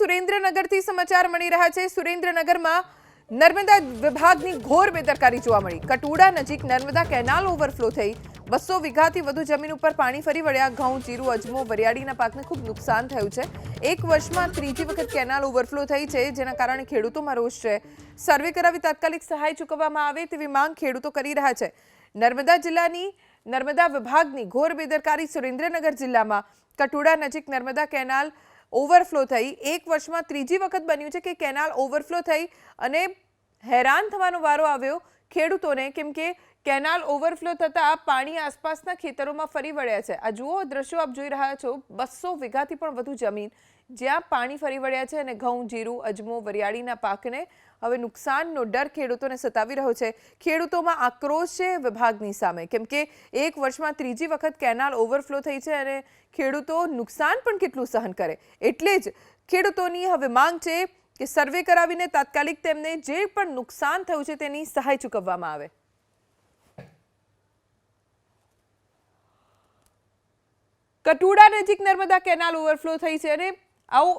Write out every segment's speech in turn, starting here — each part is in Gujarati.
સુરેન્દ્રનગરથી સમાચાર મળી રહ્યા છે। સુરેન્દ્રનગરમાં નર્મદા વિભાગની ઘોર બેદરકારી જોવા મળી। કટુડા નજીક નર્મદા કેનાલ ઓવરફ્લો થઈ 200 વીઘાથી વધુ જમીન ઉપર પાણી ફરી વળ્યા। ઘઉં, જીરું, અજમો, વરિયાળીના પાકને ખૂબ નુકસાન થયું છે। એક વર્ષમાં ત્રીજી વખત કેનાલ ઓવરફ્લો થઈ છે, જેના કારણે ખેડૂતોમાં રોષ છે। સર્વે કરાવી તાત્કાલિક સહાય ચૂકવવામાં આવે તેવી માંગ ખેડૂતો કરી રહ્યા છે। નર્મદા જિલ્લાની નર્મદા વિભાગની ઘોર બેદરકારી। સુરેન્દ્રનગર જિલ્લામાં કટુડા નજીક નર્મદા કેનાલ ઓવરફ્લો થઈ 1 વર્ષમાં ત્રીજી વખત બન્યું છે કે કેનાલ ઓવરફ્લો થઈ અને હેરાન થવાનો વારો આવ્યો ખેડૂતોને, કેમ કે કેનાલ ઓવરફ્લો થતા પાણી આસપાસના ખેતરોમાં ફરી વળ્યા છે। આ જુઓ દ્રશ્યો આપ જોઈ રહ્યા છો, 200 વીઘાથી પણ વધુ જમીન જ્યાં પાણી ફરી વળ્યા છે અને ઘઉં, જીરું, અજમો, વરિયાળીના પાકને હવે નુકસાનનો ડર ખેડૂતોને સતાવી રહ્યો છે। ખેડૂતોમાં આક્રોશ છે વિભાગની સામે, કેમ કે 1 વર્ષમાં ત્રીજી વખત કેનાલ ઓવરફ્લો થઈ છે અને ખેડૂતો નુકસાન પણ કેટલું સહન કરે। એટલે જ ખેડૂતોની હવે માંગ છે કે સર્વે કરાવીને તાત્કાલિક તેમને જે પણ નુકસાન થયું છે તેની સહાય ચૂકવવામાં આવે। કટુડા નજીક નર્મદા કેનાલ ઓવરફ્લો થઈ છે અને આવું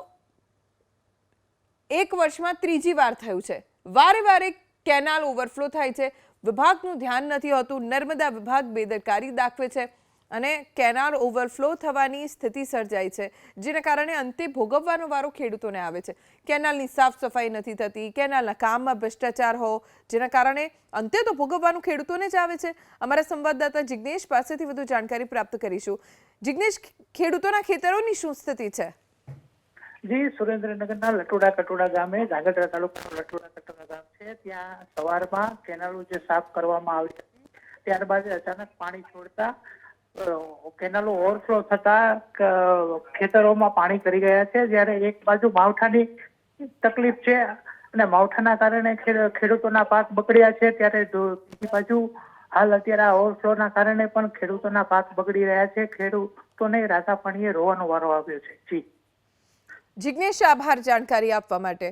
1 વર્ષમાં ત્રીજી વાર થયું છે। વારે વારે કેનાલ ઓવરફ્લો થાય છે, વિભાગનું ધ્યાન નથી હોતું, નર્મદા વિભાગ બેદરકારી દાખવે છે અને કેનાલ ઓવરફ્લો થવાની સ્થિતિ સર્જાય છે, જેના કારણે અંતે ભોગવવાનો વારો ખેડૂતોને આવે છે। કેનાલની સાફ સફાઈ નથી થતી, કેનાલના કામમાં ભ્રષ્ટાચાર હો, જેના કારણે અંતે તો ભોગવવાનું ખેડૂતોને જ આવે છે। અમારા સંવાદદાતા જિગ્નેશ પાસેથી વધુ જાણકારી પ્રાપ્ત કરીશું। જિગ્નેશ, ખેડૂતોના ખેતરોની શું સ્થિતિ છે? જી, સુરેન્દ્રનગરના કટુડા ગામે ધાંગધ્રા તાલુકાનું કટુડા ગામ છે। ત્યાં સવારમાં કેનાલો જે સાફ કરવામાં આવી હતી, ત્યારબાદ અચાનક પાણી છોડતા કેનાલો ઓવરફ્લો થતા ખેતરોમાં પાણી કરી ગયા છે। જ્યારે એક બાજુ માવઠાની તકલીફ છે અને માવઠાના કારણે ખેડૂતોના પાક બગડ્યા છે, ત્યારે બીજી બાજુ હાલ અત્યારે આ ઓવરફ્લોના કારણે પણ ખેડૂતોના પાક બગડી રહ્યા છે। ખેડૂતોને રાતા પાણીએ રોવાનો વારો આવ્યો છે। જી જિગ્નેશ, આભાર જાણકારી આપવા માટે।